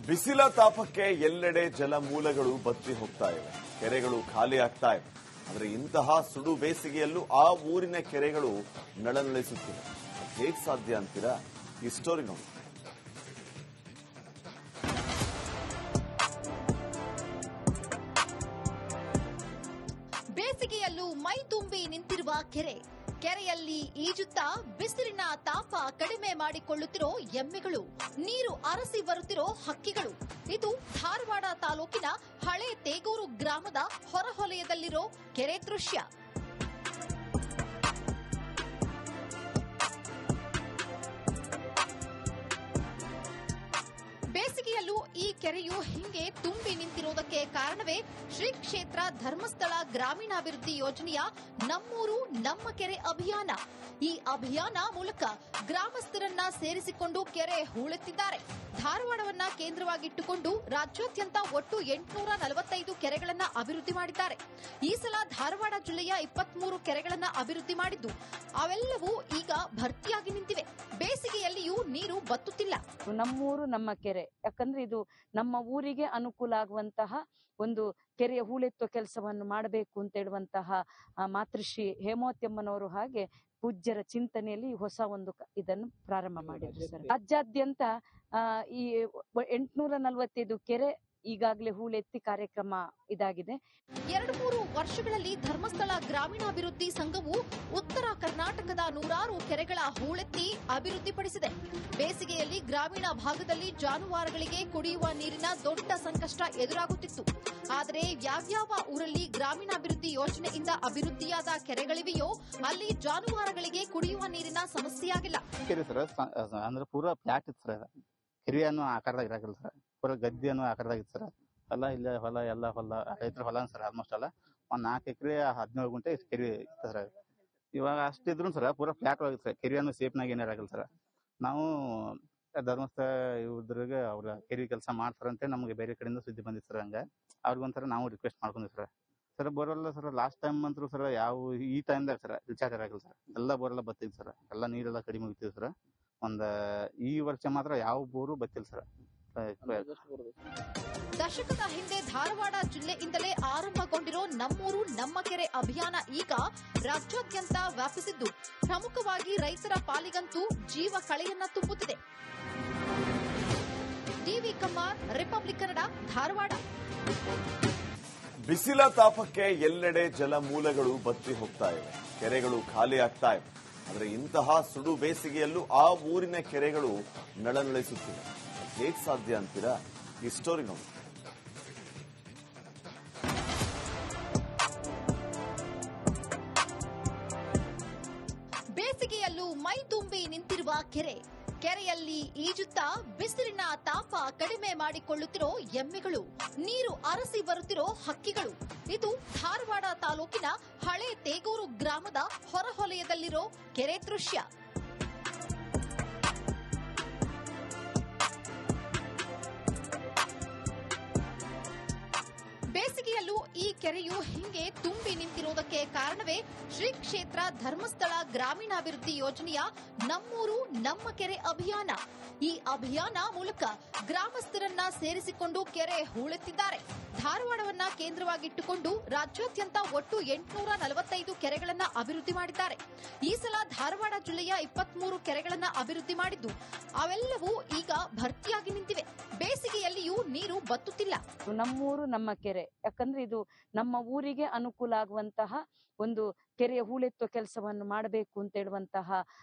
ಬಿಸಿಲ ತಾಪಕ್ಕೆ ಎಲ್ಲೆಡೆ ಜಲಮೂಲಗಳು ಬತ್ತಿ ಹೋಗ್ತಾ ಇವೆ, ಕೆರೆಗಳು ಖಾಲಿ ಆಗ್ತಾ ಇವೆ. ಆದರೆ ಇಂತಹ ಸುಡು ಬೇಸಿಗೆಯಲ್ಲೂ ಆ ಊರಿನ ಕೆರೆಗಳು ನಳನಳಿಸುತ್ತಿವೆ. ಹೇಗೆ ಸಾಧ್ಯ ಅಂತೀರಾ? ಈ ಸ್ಟೋರಿ ನೋಡಿ. ಬೇಸಿಗೆಯಲ್ಲೂ ಮೈ ತುಂಬಿ ನಿಂತಿರುವ ಕೆರೆಯಲ್ಲಿ ಈಜುತ್ತಾ ಬಿಸಿಲಿನ ತಾಪ ಕಡಿಮೆ ಮಾಡಿಕೊಳ್ಳುತ್ತಿರೋ ಎಮ್ಮೆಗಳು, ನೀರು ಅರಸಿ ಬರುತ್ತಿರೋ ಹಕ್ಕಿಗಳು. ಇದು ಧಾರವಾಡ ತಾಲೂಕಿನ ಹಳೆ ತೇಗೂರು ಗ್ರಾಮದ ಹೊರವಲಯದಲ್ಲಿರೋ ಕೆರೆ ದೃಶ್ಯ. ಬೇಸಿಗೆಯಲ್ಲೂ ಈ ಕೆರೆಯು ಹಿಂಗೆ ತುಂಬಿ ನಿಂತಿರುವುದಕ್ಕೆ ಕಾರಣವೇ ಶ್ರೀ ಕ್ಷೇತ್ರ ಧರ್ಮಸ್ಥಳ ಗ್ರಾಮೀಣಾಭಿವೃದ್ಧಿ ಯೋಜನೆಯ ನಮ್ಮೂರು ನಮ್ಮ ಕೆರೆ ಅಭಿಯಾನ. ಈ ಅಭಿಯಾನ ಮೂಲಕ ಗ್ರಾಮಸ್ಥರನ್ನ ಸೇರಿಸಿಕೊಂಡು ಕೆರೆ ಹೂಳೆತ್ತಿದ್ದಾರೆ. ಧಾರವಾಡವನ್ನ ಕೇಂದ್ರವಾಗಿಟ್ಟುಕೊಂಡು ರಾಜ್ಯಾದ್ಯಂತ ಒಟ್ಟು 845 ಕೆರೆಗಳನ್ನ ಅಭಿವೃದ್ಧಿ ಮಾಡಿದ್ದಾರೆ. ಈ ಸಲ ಧಾರವಾಡ ಜಿಲ್ಲೆಯ 23 ಕೆರೆಗಳನ್ನ ಅಭಿವೃದ್ಧಿ ಮಾಡಿದ್ದು ಅವೆಲ್ಲವೂ ಈಗ ಭರ್ತಿಯಾಗಿ ನಿಂತಿವೆ. ಬೇಸಿಗೆಯಲ್ಲಿಯೂ ನೀರು ಬತ್ತುತ್ತಿಲ್ಲ. ನಮ್ಮೂರು ನಮ್ಮ ಕೆರೆ, ಯಾಕಂದ್ರೆ ಇದು ನಮ್ಮ ಊರಿಗೆ ಅನುಕೂಲ ಆಗುವಂತಹ ಒಂದು ಕೆರೆಯ ಹೂಳೆತ್ತುವ ಕೆಲಸವನ್ನು ಮಾಡಬೇಕು ಅಂತ ಹೇಳುವಂತಹ ಮಾತೃಶ್ರೀ ಹೇಮಾವತಿಯಮ್ಮನವರು ಹಾಗೆ ಪೂಜ್ಯರ ಚಿಂತನೆಯಲ್ಲಿ ಹೊಸ ಒಂದು ಇದನ್ನು ಪ್ರಾರಂಭ ಮಾಡಿದ್ರು ಸರ್. ರಾಜ್ಯಾದ್ಯಂತ ಈ 845 ಕೆರೆ ಈಗಾಗಲೇ ಹೂಳೆತ್ತಿ ಕಾರ್ಯಕ್ರಮ ಇದಾಗಿದೆ. 2-3 ವರ್ಷಗಳಲ್ಲಿ ಧರ್ಮಸ್ಥಳ ಗ್ರಾಮೀಣಾಭಿವೃದ್ಧಿ ಸಂಘವು ಉತ್ತರ ಕರ್ನಾಟಕದ ನೂರಾರು ಕೆರೆಗಳ ಹೂಳೆತ್ತಿ ಅಭಿವೃದ್ಧಿಪಡಿಸಿದೆ. ಬೇಸಿಗೆಯಲ್ಲಿ ಗ್ರಾಮೀಣ ಭಾಗದಲ್ಲಿ ಜಾನುವಾರುಗಳಿಗೆ ಕುಡಿಯುವ ನೀರಿನ ದೊಡ್ಡ ಸಂಕಷ್ಟ ಎದುರಾಗುತ್ತಿತ್ತು. ಆದರೆ ಯಾವ್ಯಾವ ಊರಲ್ಲಿ ಗ್ರಾಮೀಣಾಭಿವೃದ್ಧಿ ಯೋಜನೆಯಿಂದ ಅಭಿವೃದ್ಧಿಯಾದ ಕೆರೆಗಳಿವೆಯೋ ಅಲ್ಲಿ ಜಾನುವಾರುಗಳಿಗೆ ಕುಡಿಯುವ ನೀರಿನ ಸಮಸ್ಯೆಯಾಗಿಲ್ಲ. ಕೆರೆ ಸರ್ ಅಂದ್ರೆ ಪೂರಾ ಫ್ಲಾಟ್ ಇತ್ತು ಸರ್. ಕೆರೆ ಅನ್ನೋ ಆಕಾರದಾಗ ಇರಾಕಿಲ್ಲ ಸರ್. ಪೂರಾ ಗದ್ದೆ ಅನ್ನೋ ಆಕಾರದಾಗ ಇತ್ತು ಸರ್. ಎಲ್ಲ ಇಲ್ಲ ಹೊಲ ಎಲ್ಲ ಹೊಲ ರೈತರ ಹೊಲ ಸರ್. ಆಲ್ಮೋಸ್ಟ್ ಅಲ್ಲ ಒಂದ್ 4 ಎಕರೆ 17 ಗುಂಟೆ ಕೆರೆ ಇತ್ತು ಸರ್. ಇವಾಗ ಅಷ್ಟಿದ್ರು ಸರ್ ಪೂರಾ ಫ್ಲಾಟ್ ಆಗಿತ್ತು ಸರ್. ಕೆರೆ ಅನ್ನೋ ಸೇಫ್ನಾಗ ಏನಾರಾಗಿಲ್ಲ ಸರ್. ನಾವು ಧರ್ಮಸ್ಥಳ ಇದ್ರಿಗೆ ಅವ್ರ ಕೆರೆ ಕೆಲಸ ಮಾಡ್ತಾರಂತೆ ನಮ್ಗೆ ಬೇರೆ ಕಡೆಯಿಂದ ಸುದ್ದಿ ಬಂದಿತ್ತು ಸರ್. ಹಂಗ ಅವ್ರಿಗೊಂಥರ ನಾವು ರಿಕ್ವೆಸ್ಟ್ ಮಾಡ್ಕೊಂಡಿವಿ ಸರ್. ಸರ್ ಬರೋಲ್ಲ ಸರ್. ಲಾಸ್ಟ್ ಟೈಮ್ ಅಂತೂ ಸರ್ ಯಾವ ಈ ಟೈಮ್ದಾಗ ಸರ್ ರಿಚಾರ್ಜ್ ಆಗಿಲ್ಲ ಸರ್. ಎಲ್ಲ ಬೋರೆಲ್ಲ ಬತ್ತಿದ್ ಸರ್. ಎಲ್ಲ ನೀರೆಲ್ಲ ಕಡಿಮೆ ಹೋಗ್ತಿದೆ ಸರ್. ಈ ವರ್ಷ ಮಾತ್ರ ಯಾವ ಬೋರು ಬತ್ತಿಲ್ಲ ಸರ್. ದಶಕದ ಹಿಂದೆ ಧಾರವಾಡ ಜಿಲ್ಲೆಯಿಂದಲೇ ಆರಂಭಗೊಂಡಿರೋ ನಮ್ಮೂರು ನಮ್ಮ ಕೆರೆ ಅಭಿಯಾನ ಈಗ ರಾಜ್ಯಾದ್ಯಂತ ವ್ಯಾಪಿಸಿದ್ದು ಪ್ರಮುಖವಾಗಿ ರೈತರ ಪಾಲಿಗಂತೂ ಜೀವ ಕಳೆಯನ್ನ ತುಂಬುತ್ತಿದೆ. TV Kammar, republic Kannada, Dharwad. ಬಿಸಿಲ ತಾಪಕ್ಕೆ ಎಲ್ಲೆಡೆ ಜಲಮೂಲಗಳು ಬತ್ತಿ ಹೋಗ್ತಾ ಇವೆ, ಕೆರೆಗಳು ಖಾಲಿ ಆಗ್ತಾ ಇವೆ. ಆದರೆ ಇಂತಹ ಸುಡು ಬೇಸಿಗೆಯಲ್ಲೂ ಆ ಊರಿನ ಕೆರೆಗಳು ನಳನಳಿಸುತ್ತಿವೆ. ಹೇಗೆ ಸಾಧ್ಯ ಅಂತೀರಾ? ಈ ಸ್ಟೋರಿ ನೋಡಿ. ಬೇಸಿಗೆಯಲ್ಲೂ ಮೈ ತುಂಬಿ ನಿಂತಿರುವ ಕೆರೆಯಲ್ಲಿ ಈಜುತ್ತಾ ಬಿಸಿಲಿನ ತಾಪ ಕಡಿಮೆ ಮಾಡಿಕೊಳ್ಳುತ್ತಿರೋ ಎಮ್ಮೆಗಳು, ನೀರು ಅರಸಿ ಬರುತ್ತಿರೋ ಹಕ್ಕಿಗಳು. ಇದು ಧಾರವಾಡ ತಾಲೂಕಿನ ಹಳೆ ತೇಗೂರು ಗ್ರಾಮದ ಹೊರವಲಯದಲ್ಲಿರೋ ಕೆರೆ ದೃಶ್ಯ. ಬೇಸಿಗೆಯಲ್ಲೂ ಈ ಕೆರೆಯು ಹಿಂಗೆ ತುಂಬಿ ನಿಂತಿರುವುದಕ್ಕೆ ಕಾರಣವೇ ಶ್ರೀ ಕ್ಷೇತ್ರ ಧರ್ಮಸ್ಥಳ ಗ್ರಾಮೀಣಾಭಿವೃದ್ಧಿ ಯೋಜನೆಯ ನಮ್ಮೂರು ನಮ್ಮ ಕೆರೆ ಅಭಿಯಾನ. ಈ ಅಭಿಯಾನ ಮೂಲಕ ಗ್ರಾಮಸ್ಥರನ್ನ ಸೇರಿಸಿಕೊಂಡು ಕೆರೆ ಹೂಳೆತ್ತಿದ್ದಾರೆ. ಧಾರವಾಡವನ್ನ ಕೇಂದ್ರವಾಗಿಟ್ಟುಕೊಂಡು ರಾಜ್ಯಾದ್ಯಂತ ಒಟ್ಟು 845 ಕೆರೆಗಳನ್ನ ಅಭಿವೃದ್ಧಿ ಮಾಡಿದ್ದಾರೆ. ಈ ಸಲ ಧಾರವಾಡ ಜಿಲ್ಲೆಯ 23 ಕೆರೆಗಳನ್ನ ಅಭಿವೃದ್ಧಿ ಮಾಡಿದ್ದು ಅವೆಲ್ಲವೂ ಈಗ ಭರ್ತಿಯಾಗಿ ನಿಂತಿವೆ. ಬೇಸಿಗೆಯಲ್ಲಿಯೂ ನೀರು ಬತ್ತುತ್ತಿಲ್ಲ. ನಮ್ಮೂರು ನಮ್ಮ ಕೆರೆ, ಯಾಕಂದ್ರೆ ಇದು ನಮ್ಮ ಊರಿಗೆ ಅನುಕೂಲ ಆಗುವಂತಹ ಒಂದು ಕೆರೆಯ ಹೂಳೆತ್ತುವ ಕೆಲಸವನ್ನು ಮಾಡಬೇಕು ಅಂತ ಹೇಳುವಂತಹ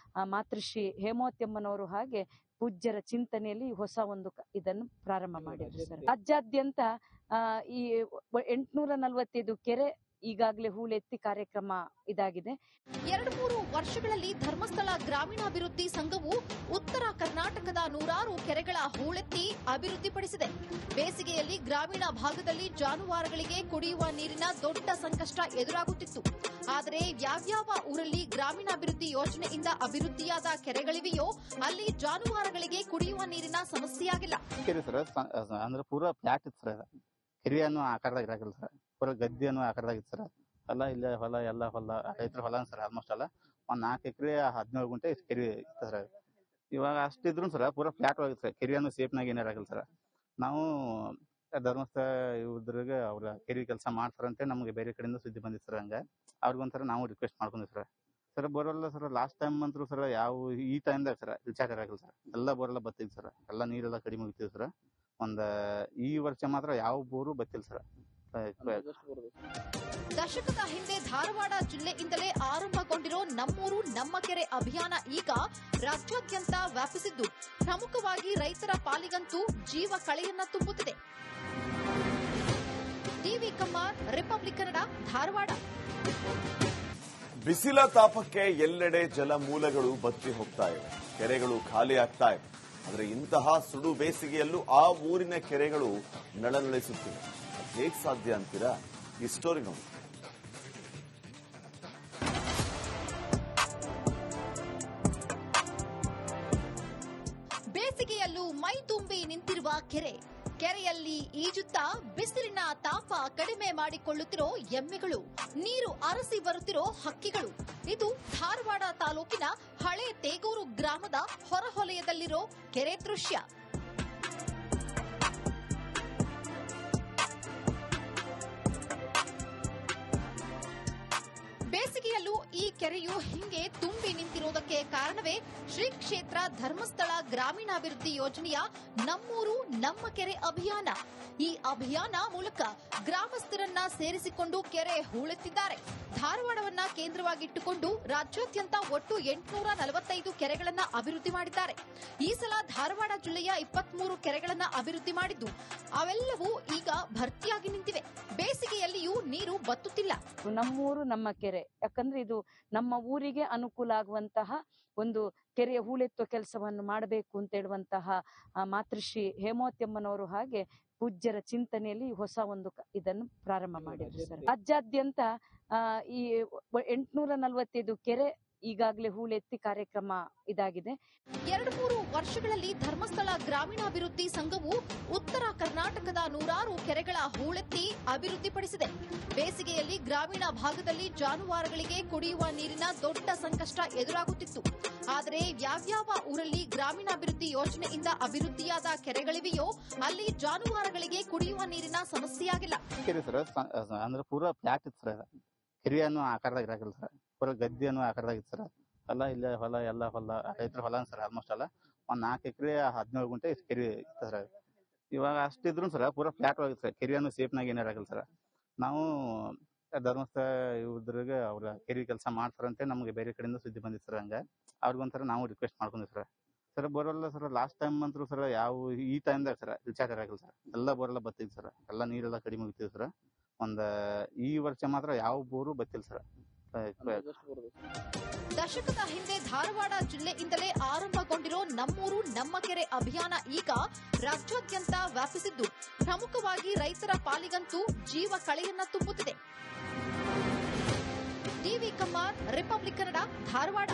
ಮಾತೃಶ್ರೀ ಹೇಮಾವತಿಯಮ್ಮನವರು ಹಾಗೆ ಪೂಜ್ಯರ ಚಿಂತನೆಯಲ್ಲಿ ಹೊಸ ಒಂದು ಇದನ್ನು ಪ್ರಾರಂಭ ಮಾಡಿದ್ರು ಸರ್. ರಾಜ್ಯಾದ್ಯಂತ ಈ 845 ಕೆರೆ ಈಗಾಗಲೇ ಹೂಳೆತ್ತಿ ಕಾರ್ಯಕ್ರಮ ಇದಾಗಿದೆ. 2-3 ವರ್ಷಗಳಲ್ಲಿ ಧರ್ಮಸ್ಥಳ ಗ್ರಾಮೀಣಾಭಿವೃದ್ಧಿ ಸಂಘವು ಉತ್ತರ ಕರ್ನಾಟಕದ ನೂರಾರು ಕೆರೆಗಳ ಹೂಳೆತ್ತಿ ಅಭಿವೃದ್ಧಿಪಡಿಸಿದೆ. ಬೇಸಿಗೆಯಲ್ಲಿ ಗ್ರಾಮೀಣ ಭಾಗದಲ್ಲಿ ಜಾನುವಾರುಗಳಿಗೆ ಕುಡಿಯುವ ನೀರಿನ ದೊಡ್ಡ ಸಂಕಷ್ಟ ಎದುರಾಗುತ್ತಿತ್ತು. ಆದರೆ ಯಾವ್ಯಾವ ಊರಲ್ಲಿ ಗ್ರಾಮೀಣಾಭಿವೃದ್ಧಿ ಯೋಜನೆಯಿಂದ ಅಭಿವೃದ್ಧಿಯಾದ ಕೆರೆಗಳಿವೆಯೋ ಅಲ್ಲಿ ಜಾನುವಾರುಗಳಿಗೆ ಕುಡಿಯುವ ನೀರಿನ ಸಮಸ್ಯೆಯಾಗಿಲ್ಲ. ಕೆರೆ ಸರ್ ಅಂದ್ರೆ ಪೂರಾ ಫ್ಲಾಟ್ ಇತ್ತು ಸರ್. ಕೆರೆ ಅನ್ನೋ ಆಕಾರದಾಗ ಇರಾಕಿಲ್ಲ ಸರ್. ಪೂರಾ ಗದ್ದೆ ಅನ್ನೋ ಆಕಾರದಾಗ ಇತ್ತು ಸರ್. ಎಲ್ಲ ಇಲ್ಲ ಹೊಲ ಎಲ್ಲ ಹೊಲ ರೈತರ ಹೊಲ ಸರ್. ಆಲ್ಮೋಸ್ಟ್ ಅಲ್ಲ ಒಂದ್ 4 ಎಕರೆ 17 ಗುಂಟೆ ಕೆರೆ ಇತ್ತು ಸರ್. ಇವಾಗ ಅಷ್ಟಿದ್ರು ಸರ್ ಪೂರಾ ಫ್ಲಾಟ್ ಆಗಿತ್ತು ಸರ್. ಕೆರೆ ಅನ್ನೋ ಸೇಫ್ನಾಗ ಏನಾರಾಗಿಲ್ಲ ಸರ್. ನಾವು ಧರ್ಮಸ್ಥಳ ಇವ್ರಿಗೆ ಅವ್ರ ಕೆರೆ ಕೆಲಸ ಮಾಡ್ತಾರಂತೆ ನಮಗೆ ಬೇರೆ ಕಡೆಯಿಂದ ಸುದ್ದಿ ಬಂದಿತ್ತು ಸರ್. ಹಂಗ ಅವ್ರಿಗೊಂಥರ ನಾವು ರಿಕ್ವೆಸ್ಟ್ ಮಾಡ್ಕೊಂಡ್ವಿ ಸರ್ ಬರೋಲ್ಲ ಸರ್. ಲಾಸ್ಟ್ ಟೈಮ್ ಅಂತೂ ಸರ್ ಯಾವ ಈ ಟೈಮ್ದಾಗ ಸರ್ ರಿಚಾರ್ಜ್ ಆಗಿಲ್ಲ ಸರ್. ಎಲ್ಲ ಬೋರೆಲ್ಲ ಬತ್ತಿದ್ ಸರ್. ಎಲ್ಲ ನೀರೆಲ್ಲ ಕಡಿಮೆ ಹೋಗ್ತಿದೆ ಸರ್. ಈ ವರ್ಷ ಮಾತ್ರ ಯಾವ ಬೋರು ಬತ್ತಿಲ್ಲ ಸರ್. ದಶಕದ ಹಿಂದೆ ಧಾರವಾಡ ಜಿಲ್ಲೆಯಿಂದಲೇ ಆರಂಭಗೊಂಡಿರೋ ನಮ್ಮೂರು ನಮ್ಮ ಕೆರೆ ಅಭಿಯಾನ ಈಗ ರಾಜ್ಯಾದ್ಯಂತ ವ್ಯಾಪಿಸಿದ್ದು ಪ್ರಮುಖವಾಗಿ ರೈತರ ಪಾಲಿಗಂತೂ ಜೀವ ಕಳೆಯನ್ನ ತುಂಬುತ್ತಿದೆ. TV Kammar, republic Kannada, Dharwad. ಬಿಸಿಲ ತಾಪಕ್ಕೆ ಎಲ್ಲೆಡೆ ಜಲಮೂಲಗಳು ಬತ್ತಿ ಹೋಗ್ತಾ ಇವೆ, ಕೆರೆಗಳು ಖಾಲಿ ಆಗ್ತಾ ಇವೆ. ಆದರೆ ಇಂತಹ ಸುಡು ಬೇಸಿಗೆಯಲ್ಲೂ ಆ ಊರಿನ ಕೆರೆಗಳು ನಳನಳಿಸುತ್ತಿವೆ. ಹೇಗೆ ಸಾಧ್ಯ ಅಂತೀರಾ? ಈ ಸ್ಟೋರಿ ನೋಡಿ. ಬೇಸಿಗೆಯಲ್ಲೂ ಮೈ ತುಂಬಿ ನಿಂತಿರುವ ಕೆರೆಯಲ್ಲಿ ಈಜುತ್ತಾ ಬಿಸಿಲಿನ ತಾಪ ಕಡಿಮೆ ಮಾಡಿಕೊಳ್ಳುತ್ತಿರೋ ಎಮ್ಮೆಗಳು, ನೀರು ಅರಸಿ ಬರುತ್ತಿರೋ ಹಕ್ಕಿಗಳು. ಇದು ಧಾರವಾಡ ತಾಲೂಕಿನ ಹಳೆ ತೇಗೂರು ಗ್ರಾಮದ ಹೊರವಲಯದಲ್ಲಿರೋ ಕೆರೆ ದೃಶ್ಯ. ಬೇಸಿಗೆಯಲ್ಲೂ ಈ ಕೆರೆಯು ಹಿಂಗೆ ತುಂಬಿ ನಿಂತಿರುವುದಕ್ಕೆ ಕಾರಣವೇ ಶ್ರೀ ಕ್ಷೇತ್ರ ಧರ್ಮಸ್ಥಳ ಗ್ರಾಮೀಣಾಭಿವೃದ್ಧಿ ಯೋಜನೆಯ ನಮ್ಮೂರು ನಮ್ಮ ಕೆರೆ ಅಭಿಯಾನ. ಈ ಅಭಿಯಾನ ಮೂಲಕ ಗ್ರಾಮಸ್ಥರನ್ನ ಸೇರಿಸಿಕೊಂಡು ಕೆರೆ ಹೂಳೆತ್ತಿದ್ದಾರೆ. ಧಾರವಾಡವನ್ನ ಕೇಂದ್ರವಾಗಿಟ್ಟುಕೊಂಡು ರಾಜ್ಯಾದ್ಯಂತ ಒಟ್ಟು 845 ಕೆರೆಗಳನ್ನ ಅಭಿವೃದ್ಧಿ ಮಾಡಿದ್ದಾರೆ. ಈ ಸಲ ಧಾರವಾಡ ಜಿಲ್ಲೆಯ 23 ಕೆರೆಗಳನ್ನ ಅಭಿವೃದ್ಧಿ ಮಾಡಿದ್ದು ಅವೆಲ್ಲವೂ ಈಗ ಭರ್ತಿಯಾಗಿ ನಿಂತಿವೆ. ಬೇಸಿಗೆಯಲ್ಲಿಯೂ ನೀರು ಬತ್ತುತ್ತಿಲ್ಲ. ನಮ್ಮೂರು ನಮ್ಮ ಕೆರೆ, ಯಾಕಂದ್ರೆ ಇದು ನಮ್ಮ ಊರಿಗೆ ಅನುಕೂಲ ಆಗುವಂತಹ ಒಂದು ಕೆರೆಯ ಹೂಳೆತ್ತುವ ಕೆಲಸವನ್ನು ಮಾಡಬೇಕು ಅಂತ ಹೇಳುವಂತಹ ಮಾತೃಶ್ರೀ ಹೇಮಾವತಿಯಮ್ಮನವರು ಹಾಗೆ ಪೂಜ್ಯರ ಚಿಂತನೆಯಲ್ಲಿ ಹೊಸ ಒಂದು ಇದನ್ನು ಪ್ರಾರಂಭ ಮಾಡಿದ್ರು ಸರ್. ರಾಜ್ಯಾದ್ಯಂತ ಈ 845 ಕೆರೆ ಈಗಾಗಲೇ ಹೂಳೆತ್ತಿ ಕಾರ್ಯಕ್ರಮ ಇದಾಗಿದೆ. 2-3 ವರ್ಷಗಳಲ್ಲಿ ಧರ್ಮಸ್ಥಳ ಗ್ರಾಮೀಣಾಭಿವೃದ್ಧಿ ಸಂಘವು ಉತ್ತರ ಕರ್ನಾಟಕದ 100 ಕೆರೆಗಳ ಹೂಳೆತ್ತಿ ಅಭಿವೃದ್ಧಿಪಡಿಸಿದೆ. ಬೇಸಿಗೆಯಲ್ಲಿ ಗ್ರಾಮೀಣ ಭಾಗದಲ್ಲಿ ಜಾನುವಾರುಗಳಿಗೆ ಕುಡಿಯುವ ನೀರಿನ ದೊಡ್ಡ ಸಂಕಷ್ಟ ಎದುರಾಗುತ್ತಿತ್ತು. ಆದರೆ ಯಾವ್ಯಾವ ಊರಲ್ಲಿ ಗ್ರಾಮೀಣಾಭಿವೃದ್ಧಿ ಯೋಜನೆಯಿಂದ ಅಭಿವೃದ್ಧಿಯಾದ ಕೆರೆಗಳಿವೆಯೋ ಅಲ್ಲಿ ಜಾನುವಾರುಗಳಿಗೆ ಕುಡಿಯುವ ನೀರಿನ ಸಮಸ್ಯೆಯಾಗಿಲ್ಲ. ಕೆರೆ ಸರ್ ಅಂದ್ರೆ ಪೂರಾ ಫ್ಲಾಟ್ ಇತ್ತು ಸರ್. ಕೆರೆಯನ್ನು ಆಕಾರದಾಗ ಇರಾಕಿಲ್ಲ ಸರ್. ಪೂರಾ ಗದ್ದೆಯನ್ನು ಆಕಾರದಾಗ ಇತ್ತು ಸರ್. ಎಲ್ಲ ಇಲ್ಲೇ ಹೊಲ ಎಲ್ಲ ಹೊಲ ರೈತರ ಹೊಲ ಸರ್. ಆಲ್ಮೋಸ್ಟ್ ಎಲ್ಲ 4 ಎಕರೆ 17 ಗುಂಟೆ ಕೆರೆ ಇತ್ತು ಸರ್. ಇವಾಗ ಅಷ್ಟಿದ್ರು ಸರ್ ಪೂರಾ ಫ್ಲಾಟ್ ಆಗಿತ್ತು ಸರ್. ಕೆರೆಯನ್ನು ಸೇಫ್ನಾಗ ಏನಾರಾಗಿಲ್ಲ ಸರ್. ನಾವು ಧರ್ಮಸ್ಥಳ ಇವ್ರಿಗೆ ಅವ್ರ ಕೆರೆ ಕೆಲಸ ಮಾಡ್ತಾರಂತೆ ನಮಗೆ ಬೇರೆ ಕಡೆಯಿಂದ ಸುದ್ದಿ ಬಂದಿತ್ತು ಸರ್. ಹಂಗ ಅವ್ರಿಗೊಂಥರ ನಾವು ರಿಕ್ವೆಸ್ಟ್ ಮಾಡ್ಕೊಂಡ್ವಿ ಸರ್ ಬರೋಲ್ಲ ಸರ್. ಲಾಸ್ಟ್ ಟೈಮ್ ಅಂತೂ ಸರ್ ಯಾವ ಈ ಟೈಮ್ದಾಗ ಸರ್ ರಿಚಾರ್ಜ್ ಆಗಿಲ್ಲ ಸರ್. ಎಲ್ಲ ಬೋರೆಲ್ಲ ಬತ್ತಿದ್ ಸರ್. ಎಲ್ಲ ನೀರೆಲ್ಲ ಕಡಿಮೆ ಹೋಗ್ತಿದೆ ಸರ್. ಈ ವರ್ಷ ಮಾತ್ರ ಯಾವ ಬೋರು ಬತ್ತಿಲ್ಲ ಸರ್. ದಶಕದ ಹಿಂದೆ ಧಾರವಾಡ ಜಿಲ್ಲೆಯಿಂದಲೇ ಆರಂಭಗೊಂಡಿರೋ ನಮ್ಮೂರು ನಮ್ಮ ಕೆರೆ ಅಭಿಯಾನ ಈಗ ರಾಜ್ಯಾದ್ಯಂತ ವ್ಯಾಪಿಸಿದ್ದು ಪ್ರಮುಖವಾಗಿ ರೈತರ ಪಾಲಿಗಂತೂ ಜೀವ ಕಳೆಯನ್ನ ತುಂಬುತ್ತಿದೆ. TV Kammar, republic Kannada, Dharwad.